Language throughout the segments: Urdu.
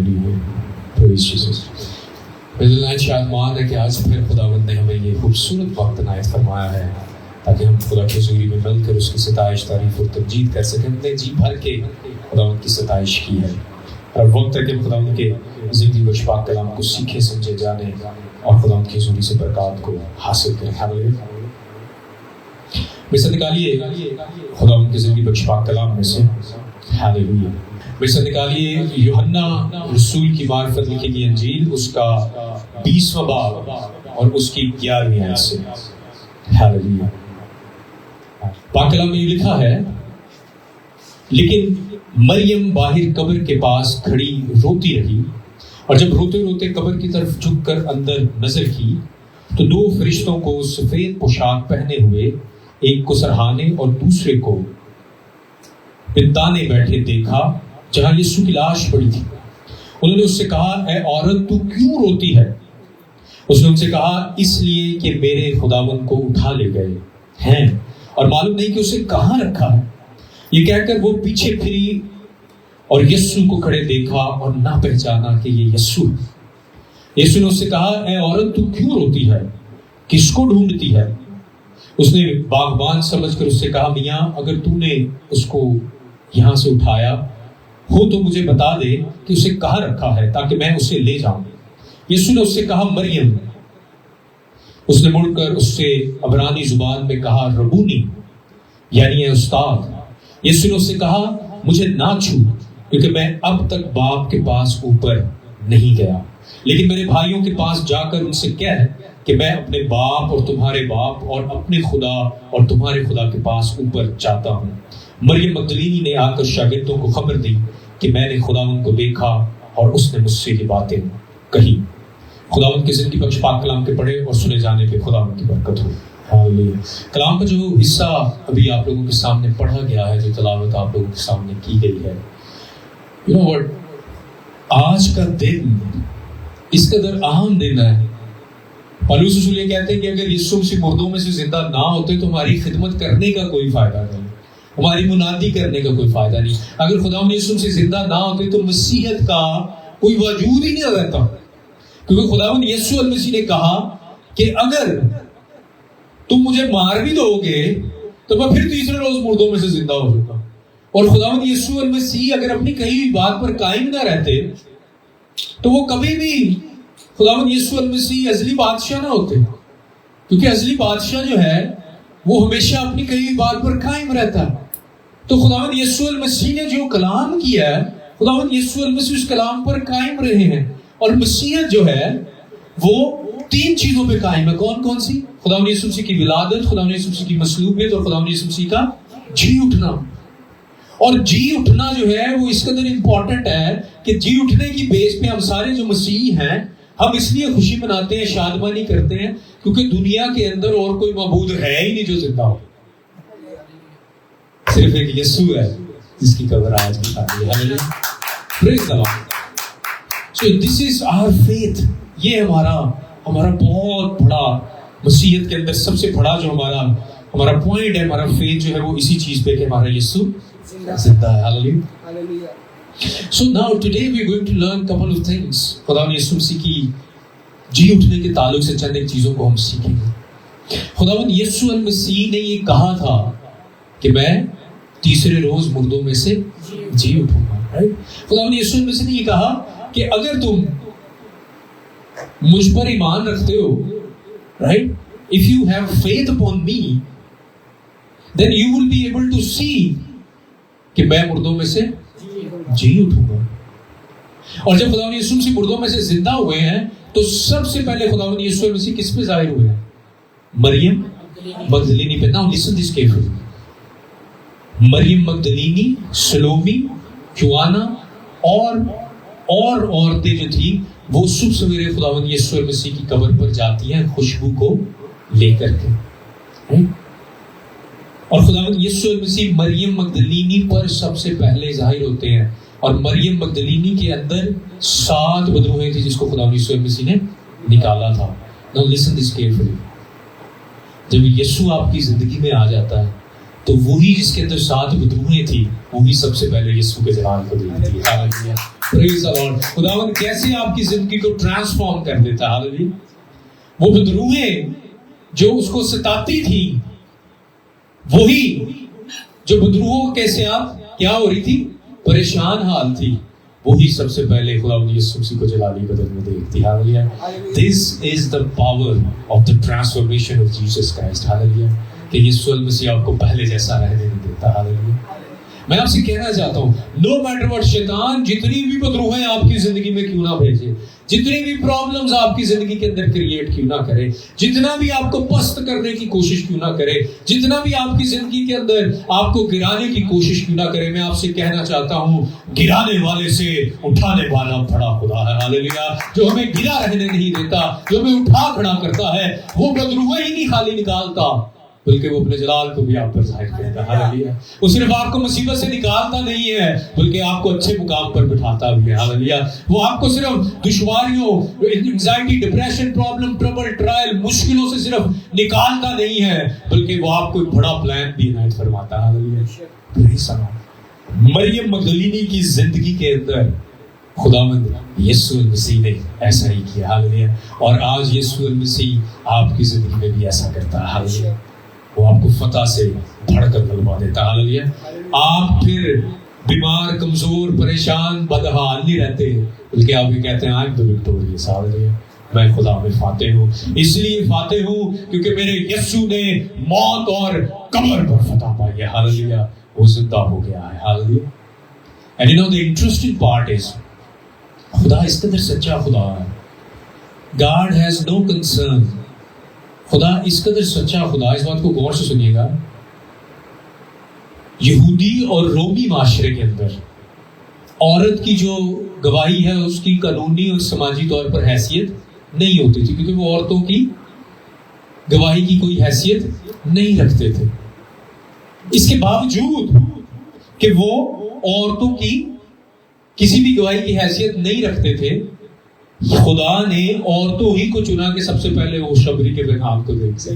Hallelujah. Praise Jesus. شاید مان ہے کہ آج پھر خداوند نے ہمیں یہ خوبصورت وقت عنایت فرمایا ہے تاکہ ہم خدا کی حضوری میں مل کر اس کی ستائش، تعریف اور تمجید کر سکیں. ہم نے جی بھر کے خداوند کی ستائش کی ہے، اور وقت ہے کہ ہم خداوند کے زندگی بخش پاک کلام کو سیکھیں، سمجھے، جانیں اور خداوند کی حضوری سے برکات کو حاصل کریں. ہاللیلویہ. مثال نکالیے خداوند کے زندگی بخش پاک کلام میں سے. ہاللیلویہ. مثال نکالیے یوحنا رسول کی معرفت لکھی گئی انجیل، اس کا 20واں باب اور اس کی 11ویں آیت سے. ہاللیلویہ. پاک کلام میں یہ لکھا ہے، لیکن مریم باہر قبر کے پاس کھڑی روتی رہی، اور جب روتے روتے قبر کی طرف جھک کر اندر نظر کی تو 2 فرشتوں کو سفید پوشاک پہنے ہوئے، ایک کو سرہانے اور دوسرے کو پنتانے بیٹھے دیکھا جہاں یسوع کی لاش پڑی تھی. انہوں نے اس سے کہا، اے عورت، تو کیوں روتی ہے؟ اس نے ان سے کہا، اس لیے کہ میرے خداوند کو اٹھا لے گئے ہیں اور معلوم نہیں کہ اسے کہاں رکھا ہے. یہ کہہ کر وہ پیچھے پھری اور یسوع کو کھڑے دیکھا اور نہ پہچانا کہ یہ یسوع ہے. یسوع نے اس سے کہا، اے عورت، تو کیوں روتی ہے؟ کس کو ڈھونڈتی ہے؟ اس نے باغبان سمجھ کر اس سے کہا، میاں، اگر تو نے اس کو یہاں سے اٹھایا ہو تو مجھے بتا دے کہ اسے کہاں رکھا ہے تاکہ میں اسے لے جاؤں. یسوع نے اس سے کہا، مریم. اس نے مڑ کر اس سے عبرانی زبان میں کہا، ربونی، یعنی اے استاد. یسوع نے اس سے کہا، مجھے نہ چھو، کیونکہ میں اب تک باپ کے پاس اوپر نہیں گیا، لیکن میرے بھائیوں کے پاس جا کر ان سے کہہ کہ میں اپنے باپ اور تمہارے باپ اور اپنے خدا اور تمہارے خدا کے پاس اوپر جاتا ہوں. مریم مگدلینی نے آ کر شاگردوں کو خبر دی کہ میں نے خداوند کو دیکھا اور اس نے مجھ سے یہ باتیں کہی. خداوند کی زندگی بخش پاک کلام کے پڑھے اور سنے جانے پہ خداوند کی برکت ہو. ہاللیلویہ. کلام کا جو حصہ ابھی آپ لوگوں کے سامنے پڑھا گیا ہے، جو تلاوت آپ لوگوں کے سامنے کی گئی ہے، you know what؟ آج کا دن اس قدر اہم دن ہے. پالوس رسول یہ کہتے ہیں کہ اگر یسوع مسیح مردوں میں سے زندہ نہ ہوتے تو ہماری خدمت کرنے کا کوئی فائدہ نہیں، ہماری منادی کرنے کا کوئی فائدہ نہیں. اگر خداوند یسوع مسیح زندہ نہ ہوتے تو مسیحیت کا کوئی وجود ہی نہیں رہتا، کیونکہ خداوند یسوع المسیح نے کہا کہ اگر تم مجھے مار بھی دو گے تو میں پھر تیسرے روز مردوں میں سے زندہ ہو سکتا. اور خداوند یسوع المسیح اگر اپنی کہی ہوئی بات پر قائم نہ رہتے تو وہ کبھی بھی خداوند یسوع المسیح ازلی بادشاہ نہ ہوتے، کیونکہ ازلی بادشاہ جو ہے وہ ہمیشہ اپنی کہی ہوئی بات پر قائم رہتا ہے. تو خداوند یسوع المسیح نے جو کلام کیا ہے، خداوند یسوع المسیح اس کلام پر قائم رہے ہیں. اور مسیحیت جو ہے وہ 3 چیزوں پہ قائم ہے. کون کون سی؟ خداوند یسوع مسیح کی ولادت، خداوند یسوع مسیح کی مصلوبیت اور خداوند یسوع مسیح کا جی اٹھنا. اور جی اٹھنا جو ہے وہ اس قدر امپورٹنٹ ہے کہ جی اٹھنے کی بیس پہ ہم سارے جو مسیحی ہیں ہم اس لیے خوشی مناتے ہیں، شادمانی کرتے ہیں، کیونکہ دنیا کے اندر اور کوئی معبود ہے ہی نہیں جو زندہ ہو. صرف ایک یسوع ہے جس کی قبر آج بھی خالی ہے. پریز دی lord. So this is our faith. یہ ہمارا بہت بڑا مسیحیت کے اندر سب سے بڑا جو ہمارا پوائنٹ ہے، ہمارا فیتھ جو ہے وہ اسی چیز پہ کہ ہمارا یسوع زندہ ہے. ہاللیلویہ. So now today we are going to learn couple of things. خداوند یسوع مسیح کی جی اٹھنے کے تعلق سے چند ایک چیزوں کو ہم سیکھیں گے. خداوند یسوع المسیح نے یہ کہا تھا کہ میں تیسرے روز مردوں میں سے جی اٹھوں گا. خداوند یسوع المسیح نے یہ کہا کہ اگر تم مجھ پر ایمان رکھتے ہو، right? If you have faith upon me, then you will be able to see کہ میں مردوں میں سے جی اٹھوں گا. اور جب خداوند یسوع مسیح مردوں میں سے زندہ ہوئے ہیں تو سب سے پہلے خداوند یسوع مسیح کس پہ ظاہر ہوئے ہیں؟ مریم مگدلینی پہ. Now listen this carefully. مریم مگدلینی، سلومی، جوانا اور عورتیں جو تھی وہ صبح سویرے خداوند یسوع مسیح کی قبر پر جاتی ہیں خوشبو کو لے کر کے. اور خداوند یسوع مسیح مریم مگدلینی پر سب سے پہلے ظاہر ہوتے ہیں. اور مریم مگدلینی کے اندر 7 بدروہیں تھی جس کو خداوند یسوع مسیح نے نکالا تھا. Now listen this carefully. جب یسوع آپ کی زندگی میں آ جاتا ہے تو وہی جس کے اندر 7 بدروہیں تھی وہی سب سے پہلے یسوع کے جلال کو دیکھتی ہے. ہاللیلویہ، پریز دی لارڈ. خداوند کیسے آپ کی زندگی کو ٹرانسفارم کر دیتا ہے. ہاللیلویہ. وہ بدروہیں جو اس کو ستاتی تھی وہی جو بدروہوں کے ساتھ کیا ہو رہی تھی، پریشان حال تھی، وہی سب سے پہلے خداوند یسوع مسیح کو جلالی بدن میں دیکھتی. ہاللیلویہ. This is the power of the transformation of Jesus Christ. ہاللیلویہ. کہ یسوع المسیح آپ کو پہلے جیسا رہنے نہیں دیتا. ہاللیلویہ. میں آپ سے کہنا چاہتا ہوں نو میٹر واٹ، شیطان جتنی بھی بدروہیں آپ کی زندگی میں کیوں نہ بھیجے، جتنی بھی پرابلمز آپ کی زندگی کے اندر کریٹ کیوں نہ کرے، جتنا بھی آپ کو پست کرنے کی کوشش کیوں نہ کرے، جتنا بھی آپ کی زندگی کے اندر آپ کو گرانے کی کوشش کیوں نہ کرے، میں آپ سے کہنا چاہتا ہوں گرانے والے سے اٹھانے والا بڑا خدا ہے. ہاللیلویہ. جو ہمیں گرا رہنے نہیں دیتا، جو ہمیں اٹھا کھڑا کرتا ہے، وہ بدروہیں ہی نہیں خالی نکالتا بلکہ وہ اپنے جلال کو بھی آپ پر ظاہر کرتا ہے. ہاللیلویہ. وہ صرف آپ کو مصیبت سے نکالتا نہیں ہے بلکہ آپ کو اچھے مقام پر بٹھاتا بھی ہے. ہاللیلویہ. وہ آپ کو صرف دشواریوں، anxiety, depression, problem, trouble, trial, مشکلوں سے صرف نکالتا نہیں ہے بلکہ وہ آپ کو ایک بڑا پلان بھی عنایت فرماتا ہے. ہاللیلویہ. مریم مگدلینی کی زندگی کے اندر خداوند یسوع المسیح نے ایسا ہی کیا. ہاللیلویہ. اور آج یسوع المسیح آپ کی زندگی میں بھی ایسا کرتا ہے. ہاللیلویہ. وہ آپ کو فتح سے بڑھ کر غلبہ دیتا. ہاللیلویہ. آپ پھر بیمار، کمزور، پریشان، بدحال نہیں رہتے بلکہ آپ یہ کہتے ہیں آئی ایم دی وکٹوریس. ہاللیلویہ. میں خدا میں فاتح ہوں. اس لیے فاتح ہوں کیونکہ میرے یسوع نے موت اور قبر پر فتح پائی ہے. ہاللیلویہ. وہ زندہ ہو گیا ہے. ہاللیلویہ. And you know the interesting part is خدا اس قدر سچا خدا ہے. God has no concern. خدا اس قدر سچا خدا، اس بات کو غور سے سنیے گا، یہودی اور رومی معاشرے کے اندر عورت کی جو گواہی ہے اس کی قانونی اور سماجی طور پر حیثیت نہیں ہوتی تھی کیونکہ وہ عورتوں کی گواہی کی کوئی حیثیت نہیں رکھتے تھے. اس کے باوجود کہ وہ عورتوں کی کسی بھی گواہی کی حیثیت نہیں رکھتے تھے، خدا نے عورتوں ہی کو چنا کہ سب سے پہلے وہ شبری کے پیغام کو دیکھتے.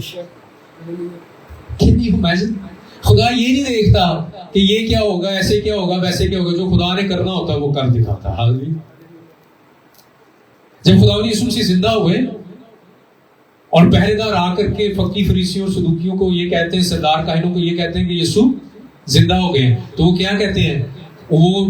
خدا یہ نہیں دیکھتا کہ یہ کیا ہوگا، ایسے کیا ہوگا، ویسے کیا ہوگا. جو خدا نے کرنا ہوتا ہے وہ کر دکھاتا. ہاللیلویہ. جب خدا یسوع مسیح زندہ ہوئے اور پہرے دار آ کر کے فقی فریسیوں اور صدوقیوں کو یہ کہتے ہیں، سردار کاہنوں کو یہ کہتے ہیں کہ یسوع زندہ ہو گئے، تو وہ کیا کہتے ہیں؟ وہ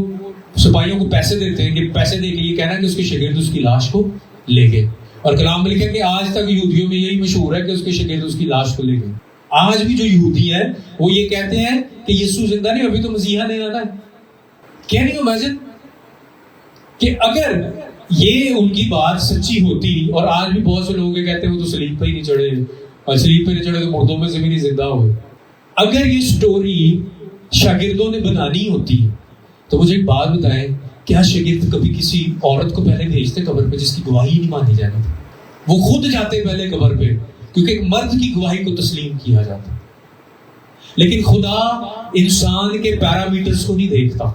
سپاہیوں کو پیسے دیتے ہیں کہ پیسے دے کے یہ کہنا کہ اس کے شاگرد اس کی لاش کو لے گئے. اور کلام میں لکھا کہ آج تک یہودیوں میں یہی مشہور ہے کہ اس کے شاگرد اس کی لاش کو لے گئے. آج بھی جو یہودی ہیں وہ یہ کہتے ہیں کہ یسوع زندہ نہیں، ابھی تو مسیحا نہیں آنا ہے. کہہ نہیں امیجن کہ اگر یہ ان کی بات سچی ہوتی، اور آج بھی بہت سے لوگ کہتے ہیں وہ تو صلیب پہ ہی نہیں چڑھے، اور صلیب پہ نہیں چڑھے تو مردوں میں سے بھی نہیں زندہ ہوئے. اگر یہ سٹوری شاگردوں نے بنانی ہوتی تو مجھے ایک بات بتائیں، کیا شاگرد کبھی کسی عورت کو پہلے بھیجتے قبر پہ جس کی گواہی نہیں مانی جاتی تھی؟ وہ خود جاتے پہلے قبر پہ کیونکہ ایک مرد کی گواہی کو تسلیم کیا جاتا. لیکن خدا انسان کے پیرامیٹرز کو نہیں دیکھتا.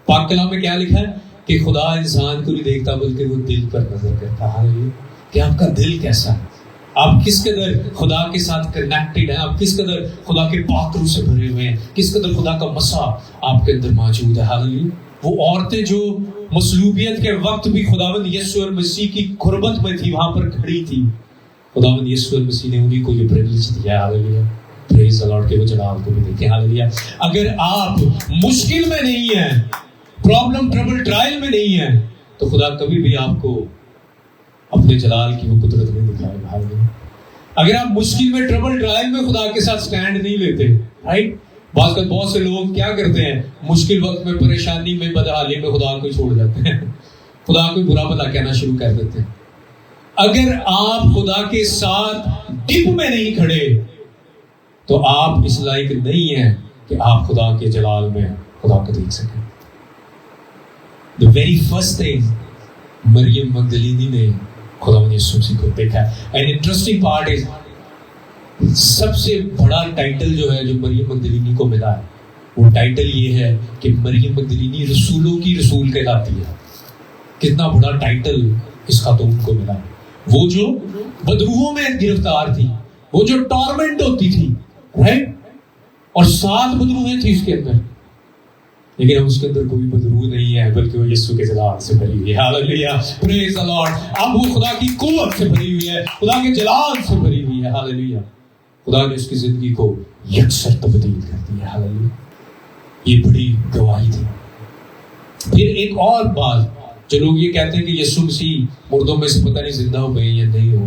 پاک کلام میں کیا لکھا ہے کہ خدا انسان کو نہیں دیکھتا بلکہ وہ دل پر نظر کرتا ہے کہ آپ کا دل کیسا ہے، آپ کس قدر خدا کے ساتھ کنیکٹڈ ہیں، آپ کس قدر خدا کے پاک روح سے بھرے ہوئے ہیں، کس قدر خدا کا مسا آپ کے اندر موجود ہے. ہاللیلویہ. وہ عورتیں جو مصلوبیت کے وقت بھی خداوند یسوع المسیح کی قربت میں تھی، وہاں پر کھڑی تھی، خداوند یسوع المسیح نے انہیں کو یہ پریویلیج دیا. ہاللیلویہ. پریز دی لارڈ. کے وہ جلال کو بھی دیکھیں. ہاللیلویہ. اگر آپ مشکل میں نہیں ہیں، پرابلم، ٹربل، ٹرائل میں نہیں ہیں، تو خدا کبھی بھی آپ کو اپنے جلال کی وہ قدرت نہیں دکھائے گا. ہاللیلویہ. اگر آپ مشکل میں، ٹربل، ٹرائل میں خدا کے ساتھ سٹینڈ نہیں لیتے، رائٹ، بہت سے لوگ کیا کرتے ہیں، مشکل وقت میں، پریشانی میں، بدحالی میں خدا کو چھوڑ جاتے ہیں، خدا کو برا بھلا کہنا شروع کر دیتے ہیں. اگر آپ خدا کے ساتھ ڈپ میں نہیں کھڑے تو آپ اس لائق نہیں ہیں کہ آپ خدا کے جلال میں خدا کو دیکھ سکیں. The very first thing مریم مگدلینی نے خداوند یسوع مسیح کو دیکھا. And interesting part is سب سے بڑا ٹائٹل جو ہے جو مریم مگدلینی کو ملا ہے وہ ٹائٹل یہ ہے کہ مریم مگدلینی رسولوں کی رسول کہلاتی ہے. کتنا بڑا ٹائٹل اس خاتون کو ملا. وہ جو بدروحوں میں گرفتار تھی، وہ جو ٹارمنٹ ہوتی تھی، رائٹ، اور 7 بدروہیں تھی اس کے اندر، لیکن اب اس کے اندر کوئی بدرو نہیں ہے، بلکہ وہ یسوع کے جلال سے بھری ہوئی ہے. ہاللیلویہ، پریز دی لارڈ. اب وہ خدا کی قوت سے بھری ہوئی ہے، خدا کے جلال سے بھری ہوئی ہے. ہاللیلویہ. خدا نے اس کی زندگی کو یکسر تبدیل کر دیا. ہاللیلویہ. یہ بڑی گواہی تھی. پھر ایک اور بات، جو لوگ یہ کہتے ہیں کہ یسوع مسیح مردوں میں سے پتہ نہیں زندہ ہو گئے یا نہیں ہو.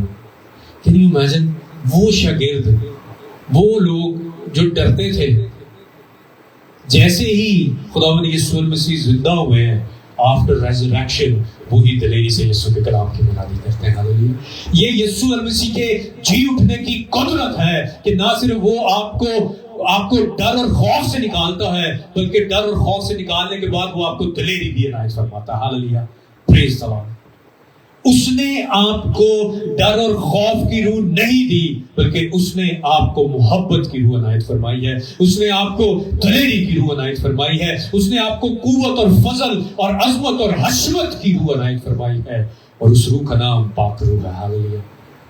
کین یو امیجن، وہ شاگرد، وہ لوگ جو ڈرتے تھے، جیسے ہی خداوند یسوع مسیح زندہ ہوئے ہیں آفٹر ریزریکشن، وہی دلیری سے یسوع کے کلام کی منادی کرتے ہیں. ہاللیلویہ. یہ یسوع مسیح کے جی اٹھنے کی قدرت ہے کہ نہ صرف وہ آپ کو ڈر اور خوف سے نکالتا ہے، بلکہ ڈر اور خوف سے نکالنے کے بعد وہ آپ کو دلیری بھی عنایت فرماتا ہے. ہاللیلویہ، پریز دی لارڈ. اس نے آپ کو ڈر اور خوف کی روح نہیں دی، بلکہ اس نے آپ کو محبت کی روح عنایت فرمائی ہے. اس نے آپ کو دلیری کی روح عنایت فرمائی ہے. اس نے آپ کو قوت اور فضل اور عظمت اور حشمت کی روح عنایت فرمائی ہے، اور اس روح کا نام پاک روح ہے. ہاللیلویہ،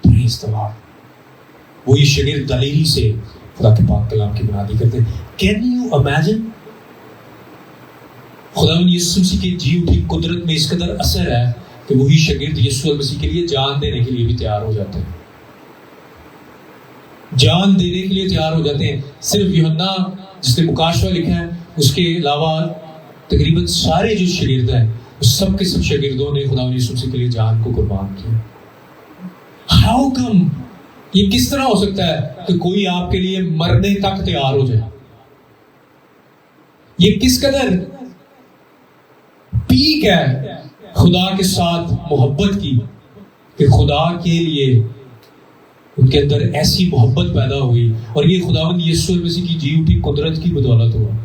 پریز دی لارڈ. وہی شاگرد دلیری سے خدا کے پاک کلام کی منادی کرتے ہیں. کین یو امیجن، خداوند یسوع مسیح کی جی اٹھی قدرت میں اس قدر اثر ہے کہ وہی شاگرد یسوع مسیح کے لیے جان دینے کے لیے بھی تیار ہو جاتے ہیں. جان دینے کے لیے تیار ہو جاتے ہیں. صرف یوحنا جس نے مکاشفہ لکھا ہے، اس کے علاوہ تقریباً سارے جو شاگرد ہیں، سب کے سب شاگردوں نے خداوند یسوع مسیح کے لیے جان کو قربان کیا. How come? یہ کس طرح ہو سکتا ہے کہ کوئی آپ کے لیے مرنے تک تیار ہو جائے؟ یہ کس قدر پیک ہے خدا کے ساتھ محبت کی، کہ خدا کے لیے ان کے اندر ایسی محبت پیدا ہوئی. اور یہ خداوند یسوع مسیح کی جی اٹھی قدرت کی بدولت ہوا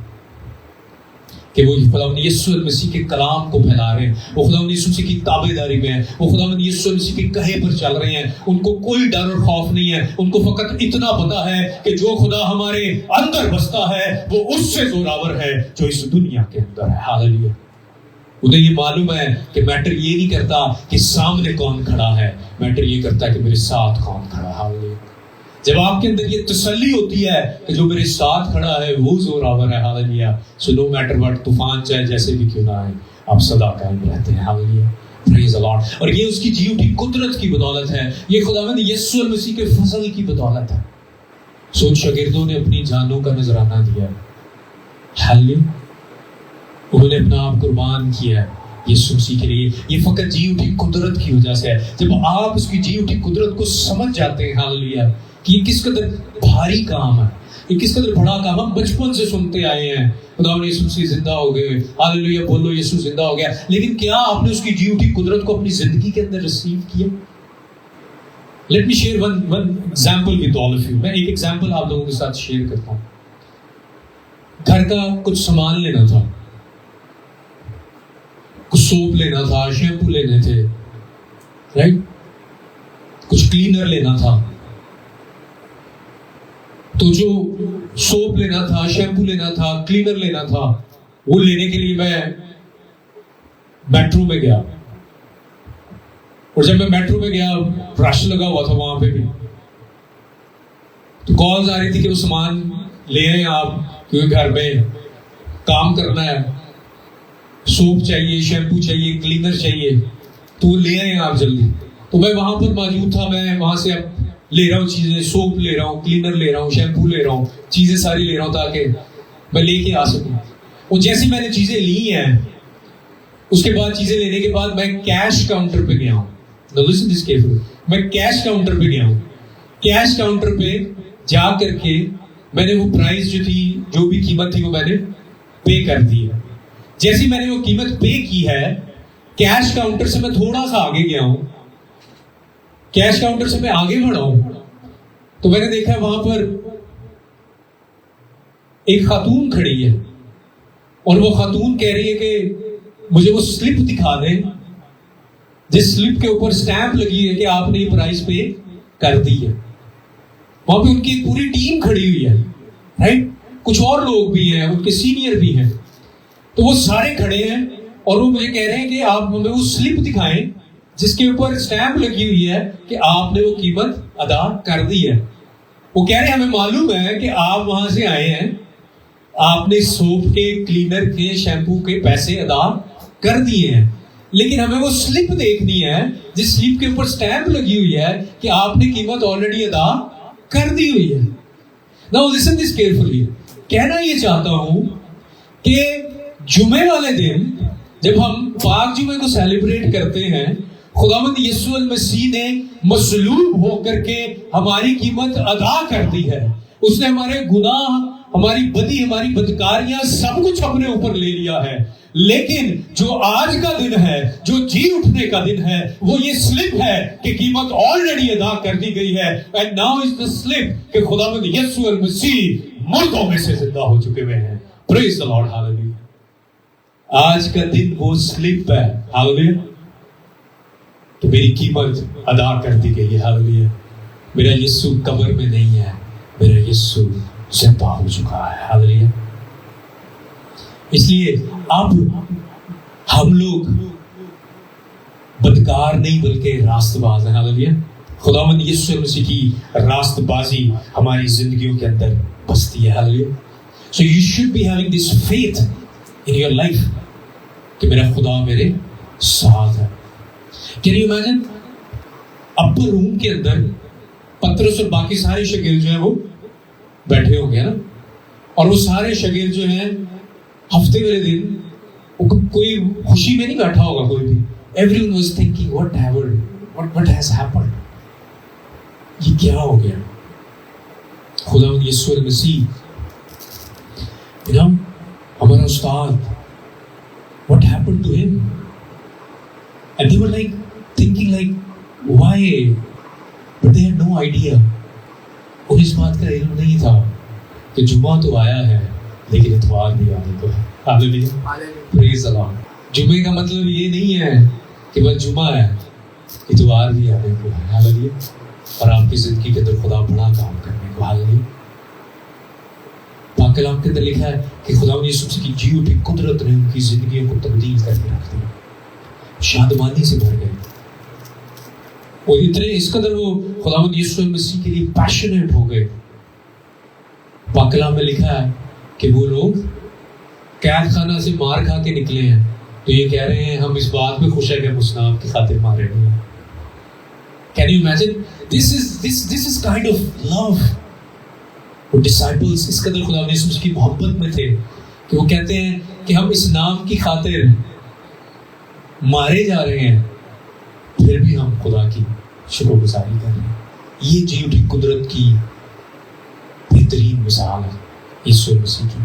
کہ وہ خداوند یسوع مسیح کے کلام کو پھیلا رہے ہیں، وہ خداوند یسوع مسیح کی تابعداری میں ہیں، وہ خداوند یسوع مسیح کے کہے پر چل رہے ہیں. ان کو کوئی ڈر اور خوف نہیں ہے. ان کو فقط اتنا پتا ہے کہ جو خدا ہمارے اندر بستا ہے وہ اس سے زوراور ہے جو اس دنیا کے اندر ہے. ہاللیلویہ. انہیں یہ معلوم ہے کہ میٹر یہ نہیں کرتا کہ سامنے کون کھڑا ہے، میٹر یہ کرتا ہے کہ میرے ساتھ کون کھڑا ہے. ہاللیلویہ. جب آپ کے اندر یہ تسلی ہوتی ہے کہ جو میرے ساتھ کھڑا ہے وہ زوراور ہے. ہاللیلویہ. سو نو میٹر واٹ، طوفان چاہے جیسے بھی کیوں نہ آئے، آپ سدا قائم رہتے ہیں. ہاللیلویہ، پریز دی لارڈ. اور یہ اس کی جی اٹھی قدرت کی بدولت ہے، یہ خداوند یسوع مسیح کے فضل کی بدولت ہے. سو شاگردوں نے اپنی جانوں کا نذرانہ دیا. ہاللیلویہ. انہوں نے اپنا آپ قربان کیا یسوع مسیح کے لیے. یہ فقط جی اٹھی قدرت کی وجہ سے ہے. جب آپ اس کی جی اٹھی قدرت کو سمجھ جاتے ہیں، ہاللیلویہ، کہ یہ کس قدر بھاری کام ہے، یہ کس قدر بڑا کام. ہم بچپن سے سنتے آئے ہیں خداوند یسوع مسیح زندہ ہو گئے، ہاللیلویہ بولو یسوع زندہ ہو گیا. لیکن کیا آپ نے اس کی جی اٹھی قدرت کو اپنی زندگی کے اندر ریسیو کیا؟ Let me share one example with all of you. میں ایک ایگزامپل آپ لوگوں کے ساتھ شیئر کرتا ہوں. گھر کا کچھ سامان لینا تھا، کچھ سوپ لینا تھا، شیمپو لینے تھے، رائٹ، کچھ کلینر لینا تھا. تو جو سوپ لینا تھا، شیمپو لینا تھا، کلینر لینا تھا، وہ لینے کے لیے میں میٹرو میں گیا. اور جب میں میٹرو میں گیا، رش لگا ہوا تھا وہاں پہ بھی، تو کالز آ رہی تھی کہ وہ سامان لے آئیں آپ، کیونکہ گھر میں کام کرنا ہے، سوپ چاہیے، شیمپو چاہیے، کلینر چاہیے، تو وہ لے آئیں آپ جلدی. تو میں وہاں پر موجود تھا. میں وہاں سے اب لے رہا ہوں چیزیں، سوپ لے رہا ہوں، کلینر لے رہا ہوں، شیمپو لے رہا ہوں، چیزیں ساری لے رہا ہوں تاکہ میں لے کے آ سکوں. اور جیسے میں نے چیزیں لی ہیں، اس کے بعد چیزیں لینے کے بعد میں کیش کاؤنٹر پہ گیا ہوں. میں کیش کاؤنٹر پہ گیا ہوں. کیش کاؤنٹر پہ جا کر کے میں نے وہ پرائز جو تھی، جو بھی قیمت تھی، وہ میں نے پے کر دی ہے. جیسے میں نے وہ قیمت پے کی ہے، کیش کاؤنٹر سے میں تھوڑا سا آگے گیا ہوں، کیش کاؤنٹر سے میں آگے بڑھا ہوں، تو میں نے دیکھا وہاں پر ایک خاتون کھڑی ہے، اور وہ خاتون کہہ رہی ہے کہ مجھے وہ سلپ دکھا دیں جس سلپ کے اوپر سٹیمپ لگی ہے کہ آپ نے یہ پرائز پے کر دی ہے. وہاں پہ ان کی پوری ٹیم کھڑی ہوئی ہے، رائٹ، کچھ اور لوگ بھی ہیں، ان کے سینئر بھی ہیں. تو وہ سارے کھڑے ہیں اور وہ مجھے کہہ رہے ہیں کہ آپ ہمیں وہ سلپ دکھائیں جس کے اوپر سٹیمپ لگی ہوئی ہے کہ آپ نے وہ قیمت ادا کر دی ہے. وہ کہہ رہے ہیں ہمیں معلوم ہے کہ آپ وہاں سے آئے ہیں, آپ نے سوپ کے, کلینر کے, شیمپو کے پیسے ادا کر دیے ہیں, لیکن ہمیں وہ سلپ دیکھنی ہے جس سلپ کے اوپر سٹیمپ لگی ہوئی ہے کہ آپ نے قیمت آلریڈی ادا کر دی ہوئی ہے. Now listen this carefully. کہنا یہ چاہتا ہوں کہ جمعے والے دن جب ہم پاک جمعے کو سیلیبریٹ کرتے ہیں, خداوند یسوع المسیح نے مصلوب ہو کر کے ہماری قیمت ادا کر دی ہے. اس نے ہمارے گناہ, ہماری بدی, ہماری بدکاریاں سب کچھ اپنے اوپر لے لیا ہے. لیکن جو آج کا دن ہے, جو جی اٹھنے کا دن ہے, وہ یہ سلپ ہے کہ قیمت آلریڈی ادا کر دی گئی ہے. And now is the slip کہ خداوند یسوع المسیح مردوں میں سے زندہ ہو چکے ہوئے ہیں. پریز دی لارڈ, ہاللیلویا. آج کا دن وہ سلپ ہے, ہاللیلویا, تو میری قیمت ادا کر دی گئی ہے. ہاللیلویا. میرا یسوع قبر میں نہیں ہے, میرا یسوع زندہ ہو چکا ہے. ہاللیلویا. اس لیے اب ہم لوگ بدکار نہیں بلکہ راست باز ہیں. ہاللیلویا. خداوند یسوع مسیح کی راست بازی ہماری زندگیوں کے اندر بستی ہے. ہاللیلویا. So you should be having this faith in your life کہ میرا خدا میرے ساتھ ہے. Can you imagine اپر روم کے اندر پترس اور باقی سارے شاگرد جو ہیں وہ بیٹھے ہوں گے نا, اور وہ سارے شاگرد جو ہیں ہفتے والے دن کوئی خوشی میں نہیں بیٹھا ہوگا کوئی بھی. Everyone was thinking what has happened. یہ کیا ہو گیا. خداوند یسوع المسیح ہمارا استاد, what happened to him? And they were like thinking like why, but they had no idea. اور اس بات کا علم نہیں تھا کہ جمعہ تو آیا ہے لیکن اتوار بھی آنے کو ہے. ہاللیلویا. پریز دی لارڈ. جمعے کا مطلب یہ نہیں ہے کہ بس جمعہ ہے, اتوار بھی آنے کو ہے. ہاللیلویا. اور آپ کی زندگی کے اندر خدا بڑا کام کرنے کو. ہاللیلویا. پاک کلام کے اندر لکھا ہے کہ خداوند یسوع مسیح کی جی اٹھی قدرت نے ان کی زندگیوں کو تبدیل کر کے رکھ دیا, شادمانی سے بھر گئے. اور اتنے اس قدر وہ خداوند یسوع مسیح کے لیے پیشنیٹ ہو گئے. پاک کلام میں لکھا ہے کہ وہ لوگ قید خانہ سے مار کھا کے نکلے ہیں تو یہ کہہ رہے ہیں ہم اس بات میں خوش ہیں کہ ہم اس نام کی خاطر مارے نہیں. Can you imagine? This is kind of love. وہ ڈسائپلس اس قدر خداوند یسوع مسیح کی محبت میں تھے کہ وہ کہتے ہیں کہ ہم اس نام کی خاطر مارے جا رہے ہیں پھر بھی ہم خدا کی شکر گزاری کر رہے ہیں. یہ جی اٹھی قدرت کی بہترین مثال ہے یسوع مسیح کی.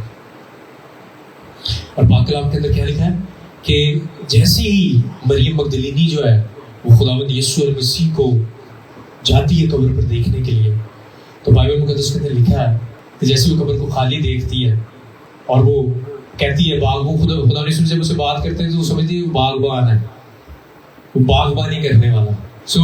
اور پاک کلام کے اندر کیا لکھا ہے کہ جیسے ہی مریم مگدلینی جو ہے وہ خداوند یسوع مسیح کو جاتی ہے قبر پر دیکھنے کے لیے, تو بائبل مقدس کے اندر لکھا ہے کہ جیسے وہ قبر کو خالی دیکھتی ہے اور وہ کہتی ہے وہ خدا نے سے مجھ سے بات کرتے ہیں تو وہ سمجھتی ہے وہ باغبان ہے, وہ باغبانی کرنے والا. سو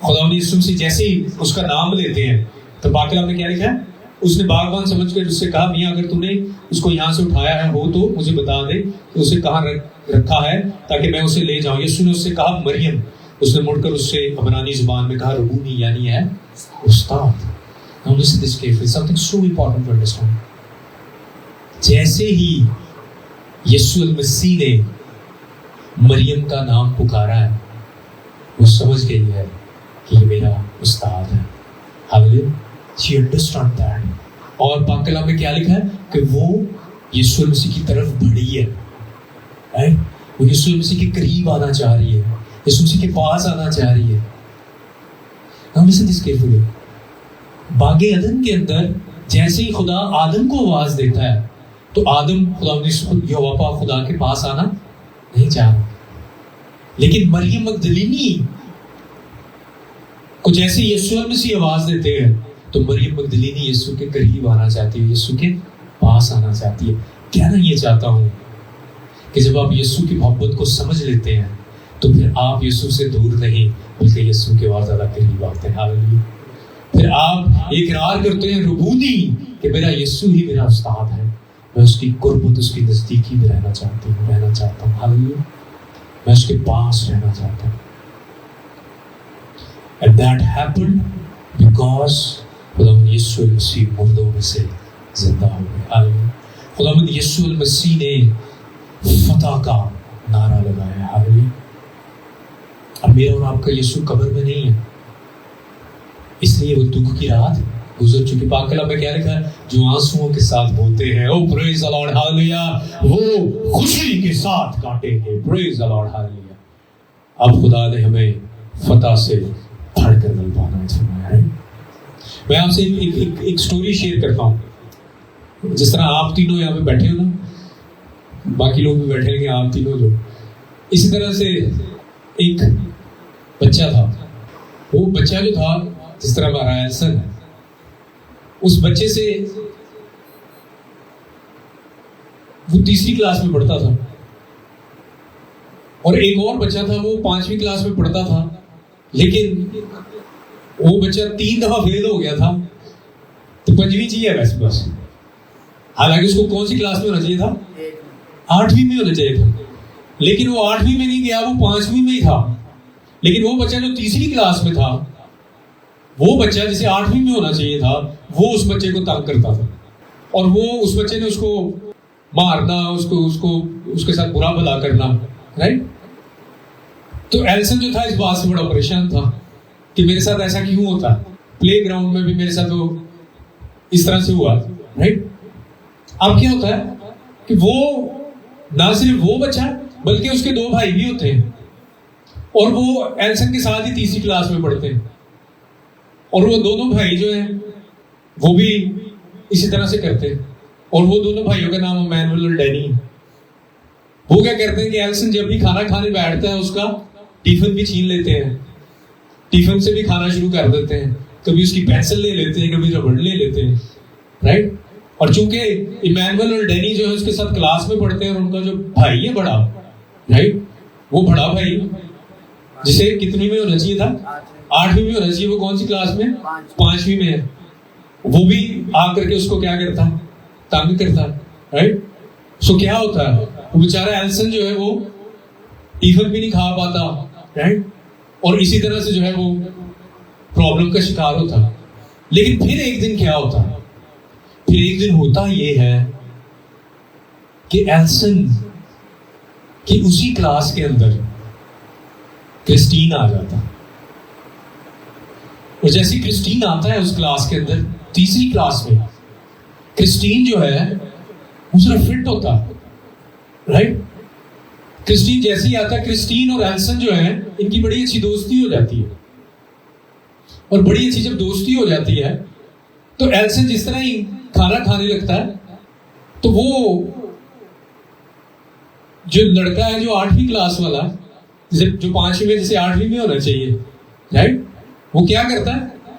خدا نے سے جیسے ہی اس کا نام لیتے ہیں تو پاک کلام میں کیا لکھا ہے, اس نے باغبان سمجھ کر اس سے کہا میاں اگر تو نے اس کو یہاں سے اٹھایا ہے ہو تو مجھے بتا دے کہ اسے کہاں رکھا ہے تاکہ میں اسے لے جاؤں. یسوع نے اس سے کہا مریم. اس نے مڑ کر اس سے عبرانی زبان میں کہا ربونی, یعنی ہے استاد. Now listen to this carefully. Something so important to understand. جیسے ہی یسوع المسیح نے مریم کا نام پکارا ہے وہ سمجھ گئی ہے کہ یہ میرا استاد ہے. Hallelujah. She understood that. اور پاک کلام میں کیا لکھا ہے کہ وہ یسوع المسیح کی طرف بڑھی ہے. وہ یسوع المسیح کے قریب آنا چاہ رہی ہے, یسوع مسیح کے پاس آنا چاہ رہی ہے. Now listen to this carefully. باغ عدن کے اندر جیسے ہی خدا آدم کو آواز دیتا ہے تو آدم یہوہ پاک خدا کے پاس آنا نہیں چاہتا, لیکن مریم مگدلینی کو جیسے یسوع مسیح آواز دیتے ہیں تو مریم مگدلینی یسوع کے قریب آنا چاہتی ہے, یسوع کے پاس آنا چاہتی ہے. کہنا یہ چاہتا ہوں کہ جب آپ یسوع کی محبت کو سمجھ لیتے ہیں تو پھر آپ یسوع سے دور نہیں بلکہ یسوع کے اور زیادہ قریب آتے ہیں. ہاللیلویا. پھر آپ اقرار کرتے ہیں ربونی کہ میرا یسوع ہی میرا استاد ہے, میں اس کی قربت, اس کی نزدیکی میں رہنا چاہتا ہوں. ہاللیلویا. میں اس کے پاس رہنا چاہتا ہوں. And that happened because خداوند یسوع المسیح مردوں میں سے زندہ ہو گئے. ہاللیلویا. خداوند یسوع المسیح نے فتح کا نعرہ لگایا. ہاللیلویا. اب میرا اور آپ کا یسوع قبر میں نہیں ہے، اس لیے وہ دکھ کی رات گزر چکی. پاک کلام میں کیا لکھا ہے؟ جو آنسوؤں کے ساتھ بولتے ہیں، او پریز دی لارڈ، ہاللیلویا، وہ خوشی کے ساتھ کاٹیں گے. پریز دی لارڈ، ہاللیلویا. اب خدا نے ہمیں فتح سے بڑھ کر غلبہ فرمایا ہے. میں آپ سے ایک سٹوری شیئر کرتا ہوں. جس طرح آپ تینوں یہاں پہ بیٹھے ہو نا، باقی لوگ بھی بیٹھے ہیں، آپ تینوں جو اسی طرح سے ایک بچہ تھا. وہ بچہ جو تھا، جس طرح ہمارا ایلسن ہے، اس بچے سے وہ 3ری کلاس میں پڑھتا تھا، اور ایک اور بچہ تھا وہ 5ویں کلاس میں پڑھتا تھا. لیکن وہ بچہ 3 دفعہ فیل ہو گیا تھا، تو 5ویں چاہیے ویسے بس. حالانکہ اس کو کون سی کلاس میں ہونا چاہیے تھا؟ 8ویں میں ہونا چاہیے تھا. لیکن وہ 8ویں میں نہیں گیا، وہ 5ویں میں ہی تھا. لیکن وہ بچہ جو 3ری کلاس میں تھا، وہ بچہ جسے 8ویں میں ہونا چاہیے تھا، وہ اس بچے کو تنگ کرتا تھا، اور وہ اس بچے نے اس کو مارنا، اس کے ساتھ برا بھلا کرنا. رائٹ. تو ایلسن جو تھا اس بات سے بڑا پریشان تھا کہ میرے ساتھ ایسا کیوں ہوتا. پلے گراؤنڈ میں بھی میرے ساتھ وہ اس طرح سے ہوا. رائٹ. اب کیا ہوتا ہے کہ وہ نہ صرف وہ بچہ بلکہ اس کے 2 بھائی بھی ہوتے ہیں، اور وہ ایلسن کے ساتھ ہی 3ری کلاس میں پڑھتے ہیں. اور وہ دونوں بھائی جو ہیں وہ بھی اسی طرح سے کرتے ہیں. اور وہ دونوں بھائیوں کا نام امینول اور ڈینی. وہ کیا کرتے ہیں کہ ایلسن جب بھی کھانا کھانے بیٹھتا ہے، اس کا ٹیفن بھی چھین لیتے ہیں، ٹیفن سے بھی کھانا شروع کر دیتے ہیں. کبھی اس کی پینسل لے لیتے ہیں، کبھی ربڑ لے لیتے ہیں. رائٹ. اور چونکہ ایمینول اور ڈینی جو ہے اس کے ساتھ کلاس میں پڑھتے ہیں، اور ان کا جو بھائی ہے بڑا، رائٹ، وہ بڑا بھائی جسے کتنی میں ہونا چاہیے تھا؟ 8ویں میں ہونا چاہیے. وہ کون سی کلاس میں؟ 5ویں میں ہے. وہ بھی آ کر کے اس کو کیا کرتا؟ تنگ کرتا. رائٹ. سو کیا ہوتا ہے، وہ بیچارہ ایلسن جو ہے وہ ٹیفن بھی نہیں کھا پاتا. رائٹ. اور اسی طرح سے جو ہے وہ پرابلم کا شکار ہوتا. لیکن پھر ایک دن کیا ہوتا؟ پھر ایک دن ہوتا یہ ہے کہ ایلسن کی اسی کلاس کے اندر کرسٹین آ جاتا. اور جیسے کرسٹین آتا ہے اس کلاس کے اندر، 3ری کلاس میں، کرسٹین جو ہے وہ ذرا فٹ ہوتا. رائٹ. کرسٹین جیسے ہی آتا ہے، کرسٹین اور ایلسن جو ہے ان کی بڑی اچھی دوستی ہو جاتی ہے. اور بڑی اچھی جب دوستی ہو جاتی ہے تو ایلسن جس طرح ہی کھانا کھانے لگتا ہے، تو وہ جو لڑکا ہے جو 8ویں کلاس والا، جو 5ویں میں جسے 8ویں میں ہونا چاہیے، رائٹ، وہ کیا کرتا ہے؟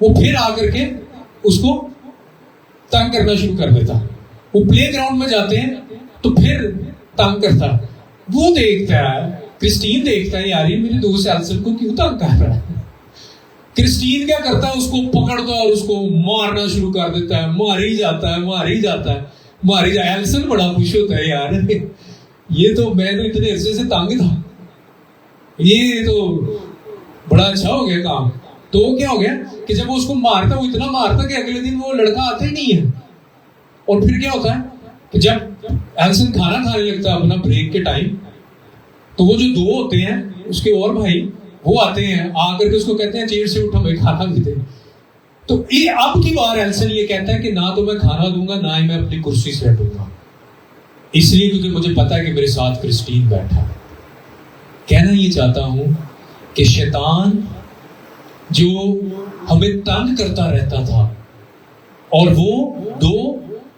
وہ پھر آ کر کے اس کو تنگ کرنا شروع کر دیتا. وہ پلے گراؤنڈ میں جاتے ہیں تو پھر تنگ کرتا. وہ دیکھتا ہے، کرسٹین دیکھتا ہے، یار یہ میرے دوست ایلسن کو کیوں تنگ کر رہا ہے. کرسٹین کیا کرتا ہے؟ اس کو پکڑتا ہے اور اس کو مارنا شروع کر دیتا ہے. ماری جاتا ہے. ایلسن بڑا خوش ہوتا ہے، یار یہ تو میں تو اتنے عرصے سے تنگ تھا، یہ تو بڑا اچھا ہو گیا کام. تو کیا ہو گیا کہ جب وہ اس کو مارتا، وہ اتنا مارتا کہ اگلے دن وہ لڑکا آتا ہی نہیں ہے. اور پھر کیا ہوتا ہے کہ جب ایلسن کھانا کھانے لگتا ہے اپنا بریک کے ٹائم، تو وہ جو 2 ہوتے ہیں اس کے اور بھائی، وہ آتے ہیں، آ کر کے اس کو کہتے ہیں چیئر سے اٹھ، ہمیں کھانا بھی دے. تو یہ اب کی بار ایلسن یہ کہتا ہے کہ نہ تو میں کھانا دوں گا، نہ ہی میں اپنی کرسی سے ہٹوں گا، اس لیے کیونکہ مجھے پتا ہے کہ میرے ساتھ کرسٹین بیٹھا. کہنا یہ چاہتا ہوں کہ شیطان جو ہمیں تنگ کرتا رہتا تھا، اور وہ 2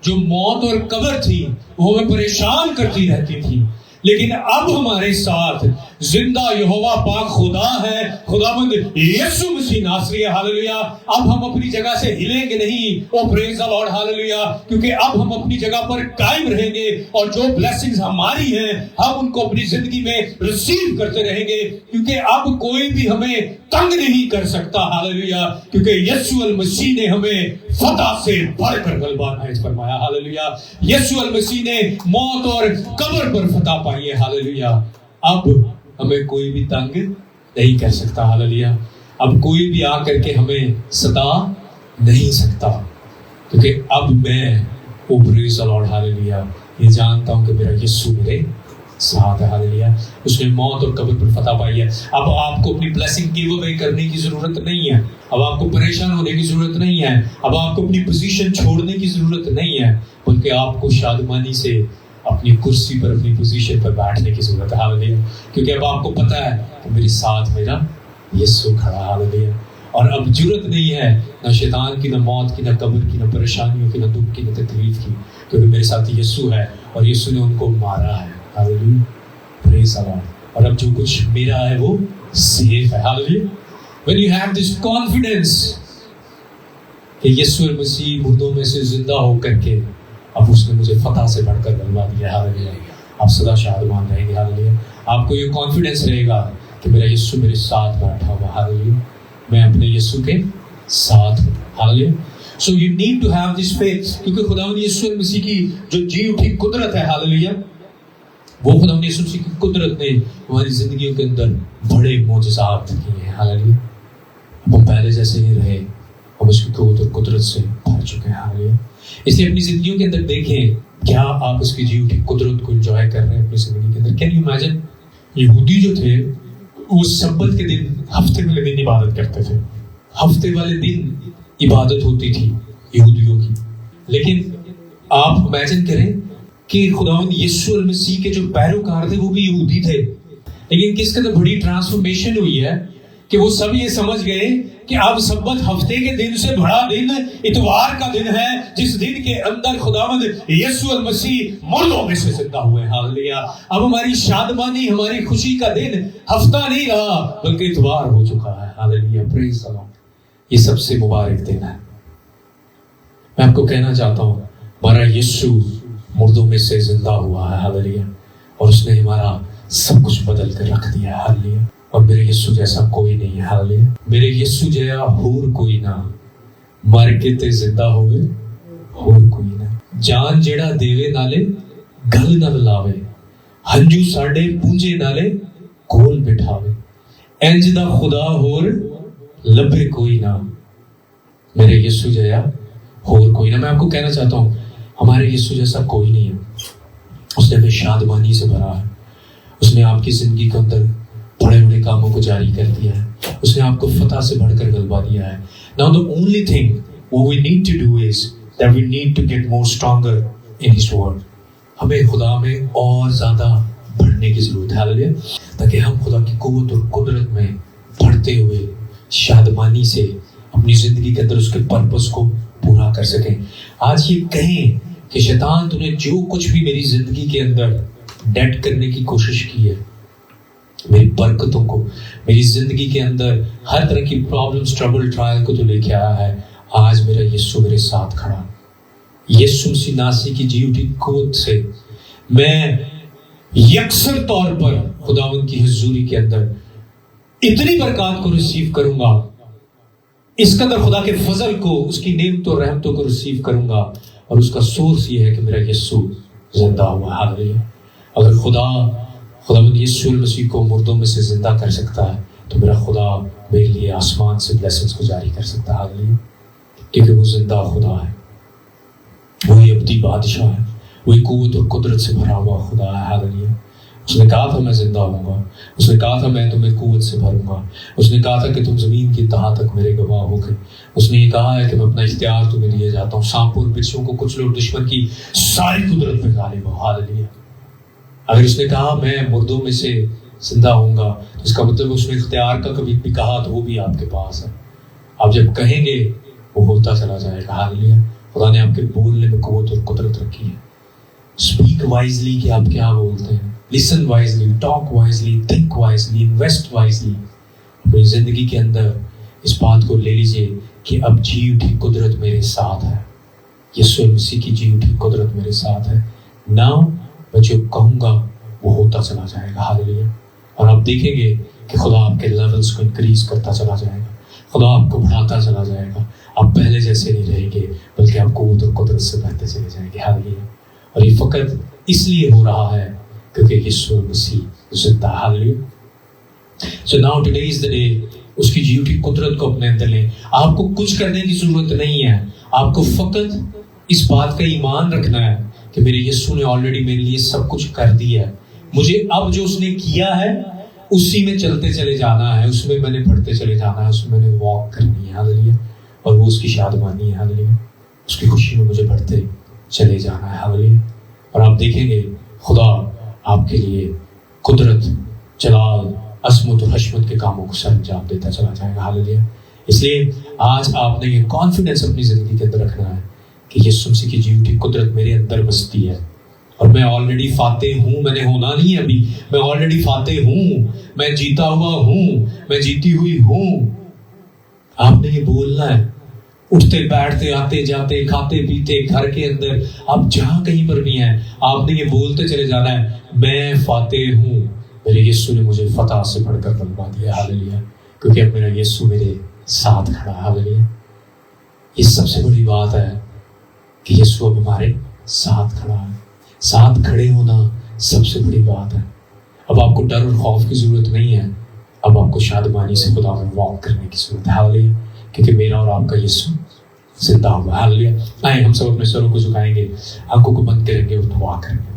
جو موت اور قبر تھی، وہ ہمیں پریشان کرتی رہتی تھی، لیکن اب ہمارے ساتھ زندہ یہوہ پاک خدا ہے، خداوند یسوع مسیح ناصری ہے. ہاللیلویا. اب ہم اپنی جگہ سے ہلیں گے نہیں. او پریز دی لارڈ. ہاللیلویا. کیونکہ اب ہم اپنی جگہ پر قائم رہیں گے، اور جو بلیسنگز ہماری ہیں ہم ان کو اپنی زندگی میں ریسیو کرتے رہیں گے، کیونکہ اب کوئی بھی ہمیں تنگ نہیں کر سکتا. ہاللیلویا. کیونکہ یسوع المسیح نے ہمیں فتح سے بڑھ کر غلبہ نائز فرمایا. ہاللیلویا. یسوع المسیح نے موت اور قبر پر فتح پائی ہے. ہاللیلویا. اب ہمیں کوئی بھی تنگ نہیں کر سکتا. ہاللیلویا. اب کوئی بھی آ کر کے ہمیں ستا نہیں سکتا, کیونکہ اب میں پریز دی لارڈ ہاللیلویا یہ جانتا ہوں کہ میرا یسوع میرے ساتھ ہے. ہاللیلویا. اس نے موت اور قبر پر فتح پائی ہے. اب آپ کو اپنی بلیسنگ گیو اوے کرنے کی ضرورت نہیں ہے. اب آپ کو پریشان ہونے کی ضرورت نہیں ہے. اب آپ کو اپنی پوزیشن چھوڑنے کی ضرورت نہیں ہے, بلکہ آپ کو شادمانی سے اپنی کرسی پر, اپنی پوزیشن پر بیٹھنے کی ضرورت ہے. ہاللیلویا. کیونکہ اب آپ کو پتہ ہے کہ میرے ساتھ میرا یسوع کھڑا. ہاللیلویا. اور اب جرت نہیں ہے نہ شیطان کی, نہ موت کی, نہ قبر کی, نہ پریشانیوں کی, نہ دکھ کی, نہ تکلیف کی, کیونکہ میرے ساتھ یسوع ہے اور یسوع نے ان کو مارا ہے. ہاللیلویا. پریز دی لارڈ. اور اب جو کچھ میرا ہے وہ سیف ہے. ہاللیلویا. when you have this confidence کہ یسوع مسیح مردوں میں سے زندہ ہو کر کے اب اس نے مجھے فتح سے بڑھ کر غلبہ دیا. ہاللیلویا. آپ سدا شادمان رہیں گے. ہاللیلویا. آپ کو یہ کانفیڈنس رہے گا کہ میرا یسوع میرے ساتھ بیٹھا ہوا. ہاللیلویا. میں اپنے یسوع کے ساتھ ہوں. ہاللیلویا. So you need to have this faith, کیونکہ خداوند یسوع مسیح کی جو جی اٹھی قدرت ہے, ہاللیلویا, وہ خداوند یسوع مسیح کی قدرت نے ہماری زندگیوں کے اندر بڑے معجزات کیے ہیں. ہاللیلویا. اب ہم پہلے جیسے نہیں رہے, ہم اس کی قوت اور قدرت سے بھر چکے ہیں. ہاللیلویا. اس لیے اپنی زندگیوں کے اندر دیکھیں کیا آپ اس کی جی اٹھی قدرت کو انجوائے کر رہے ہیں اپنی زندگی کے اندر. کین یو امیجن, یہودی جو تھے وہ سبت کے دن, ہفتے والے دن عبادت کرتے تھے. ہفتے والے دن عبادت ہوتی تھی یہودیوں کی. لیکن آپ امیجن کریں کہ خداوند یسوع المسیح کے جو پیروکار تھے وہ بھی یہودی تھے, لیکن کس قدر بڑی ٹرانسفارمیشن ہوئی ہے کہ وہ سب یہ سمجھ گئے کہ اب سبت ہفتے کے دن سے بڑا دن اتوار کا دن ہے, جس دن کے اندر خداوند یسوع المسیح مردوں میں سے زندہ ہوئے. ہاللیلویا. اب ہماری شادمانی, ہماری خوشی کا دن ہفتہ نہیں رہا بلکہ اتوار ہو چکا ہے. ہاللیلویا. پریز دی لارڈ. یہ سب سے مبارک دن ہے. میں آپ کو کہنا چاہتا ہوں ہمارا یسوع مردوں میں سے زندہ ہوا ہے. ہاللیلویا. اور اس نے ہمارا سب کچھ بدل کر رکھ دیا ہے. ہاللیلویا. اور میرے یسوع جیسا کوئی نہیں ہے. ہاللیلویا. میرے یسوع جیا ہور کوئی نہ, مر کے تے زندہ ہوئے ہور کوئی نہ. جان جیڑا دیوے نالے گل نہ لاوے, ہنجو ساڈے پونجے نالے کول بٹھاوے, انج دا خدا ہور لبے کوئی نہ, میرے یسوع جیا ہور کوئی نہ. میں آپ کو کہنا چاہتا ہوں ہمارے یسوع جیسا کوئی نہیں ہے. اس نے ہمیں شادمانی سے بھرا ہے. اس نے آپ کی زندگی کے اندر بڑے بڑے کاموں کو جاری کر دیا ہے. اس نے آپ کو فتح سے بڑھ کر غلبہ دیا ہے. Now the only thing what we need to do is that we need to get more stronger in His word. ہمیں خدا میں اور زیادہ بڑھنے کی ضرورت ہے. ہاللیلویا. تاکہ ہم خدا کی قوت اور قدرت میں بڑھتے ہوئے شادمانی سے اپنی زندگی کے اندر اس کے پرپس کو پورا کر سکیں. آج یہ کہیں کہ شیطان تو نے جو کچھ بھی میری زندگی کے اندر ڈیڈ کرنے کی کوشش کی ہے, میری برکتوں کو, میری زندگی کے اندر ہر طرح کی پرابلمز, ٹربل, ٹرائل کو تو لے کے آیا ہے, آج میرا یسوع میرے ساتھ کھڑا. یسوع مسیح ناصری کی جی اٹھی قوت سے میں یکسر طور پر خداوند کی حضوری کے اندر اتنی برکات کو ریسیو کروں گا, اس قدر خدا کے فضل کو, اس کی نعمتوں اور رحمتوں کو ریسیو کروں گا, اور اس کا سورس یہ ہے کہ میرا یسوع زندہ ہوا. ہاللیلویا. اگر خداوند یسوع المسیح کو مردوں میں سے زندہ کر سکتا ہے تو میرا خدا میرے لیے آسمان سے بلیسنگز کو جاری کر سکتا ہے. ہاللیلویا. کیونکہ وہ زندہ خدا ہے, وہی ابدی بادشاہ ہے, وہی قوت اور قدرت سے بھرا ہوا خدا ہے. ہاللیلویا. اس نے کہا تھا میں زندہ ہوں گا, اس نے کہا تھا میں تمہیں قوت سے بھروں گا, اس نے کہا تھا کہ تم زمین کی انتہا تک میرے گواہ ہو گے, اس نے یہ کہا ہے کہ میں اپنا اختیار تمہیں لیے جاتا ہوں, سانپوں اور بچھوؤں کو کچھ لوگ دشمن کی ساری قدرت پہ غالب ہو. ہاللیلویا. اگر اس نے کہا میں مردوں میں سے زندہ ہوں گا تو اس کا مطلب اس نے اختیار کا کبھی بھی کہا تو وہ بھی آپ کے پاس ہے. آپ جب کہیں گے وہ ہوتا چلا جائے گا. ہاللیلویا. خدا نے آپ کے بولنے میں قوت اور قدرت رکھی ہے. اسپیک وائزلی کہ آپ کیا بولتے ہیں, listen wisely, talk wisely, think wisely, invest wisely. اپنی زندگی کے اندر اس بات کو لے لیجئے کہ اب جی اٹھی قدرت میرے ساتھ ہے. یسوع مسیح کی جی اٹھی قدرت میرے ساتھ ہے. ناؤ میں جو کہوں گا وہ ہوتا چلا جائے گا. ہاللیلویا. اور آپ دیکھیں گے کہ خدا آپ کے لیولز کو انکریز کرتا چلا جائے گا, خدا آپ کو بڑھاتا چلا جائے گا. آپ پہلے جیسے نہیں رہیں گے بلکہ آپ قوت اور قدرت سے بڑھتے چلے جائیں گے. ہاللیلویا. اور یہ فقط اس لیے ہو رہا ہے کیونکہ یسوع مسیح زندہ. ہاللیلویا. So now today is the day اس کی جی اٹھی قدرت کو اپنے اندر لیں. آپ کو کچھ کرنے کی ضرورت نہیں ہے, آپ کو فقط اس بات کا ایمان رکھنا ہے کہ میرے یسوع نے آلریڈی میرے لیے سب کچھ کر دیا ہے. مجھے اب جو اس نے کیا ہے اسی میں چلتے چلے جانا ہے, اس میں میں نے بڑھتے چلے جانا ہے, اس میں میں نے واک کرنی ہے. ہاللیلویا. اور وہ اس کی شادمانی ہے. ہاللیلویا. اس کی خوشی میں مجھے بڑھتے چلے جانا ہے. ہاللیلویا. اور آپ دیکھیں گے خدا آپ کے لیے قدرت, جلال, عظمت اور حشمت کے کاموں کو سر انجام دیتا چلا جائے گا. ہاللیلویا. اس لیے آج آپ نے یہ کانفیڈنس اپنی زندگی کے اندر رکھنا ہے کہ یسوع مسیح کی جی اٹھی قدرت میرے اندر بستی ہے, اور میں آلریڈی فاتح ہوں. میں نے ہونا نہیں ہے ابھی, میں آلریڈی فاتح ہوں, میں جیتا ہوا ہوں, میں جیتی ہوئی ہوں. آپ نے یہ بولنا ہے, اٹھتے بیٹھتے آتے جاتے کھاتے پیتے گھر کے اندر, آپ جہاں کہیں پر بھی ہیں, آپ نے یہ بولتے چلے جانا ہے, میں فاتح ہوں, میرے یسوع نے مجھے فتح سے بڑھ کر بلوا دیا. ہاللیلویا. کیونکہ اب میرا یسوع میرے ساتھ کھڑا ہے. ہاللیلویا. یہ سب سے بڑی بات ہے کہ یسوع اب ہمارے ساتھ کھڑا ہے. ساتھ کھڑے ہونا سب سے بڑی بات ہے. اب آپ کو ڈر اور خوف کی ضرورت نہیں ہے, اب آپ کو شادمانی سے خدا میں واک کرنے کی ضرورت ہے. ہاللیلویا. کیونکہ میرا اور آپ کا یسوع زندہ ہوا. ہاللیلویا. آئیں ہم سب اپنے سروں کو جھکائیں گے, آنکھوں کو بند کریں گے اور دعا کریں گے.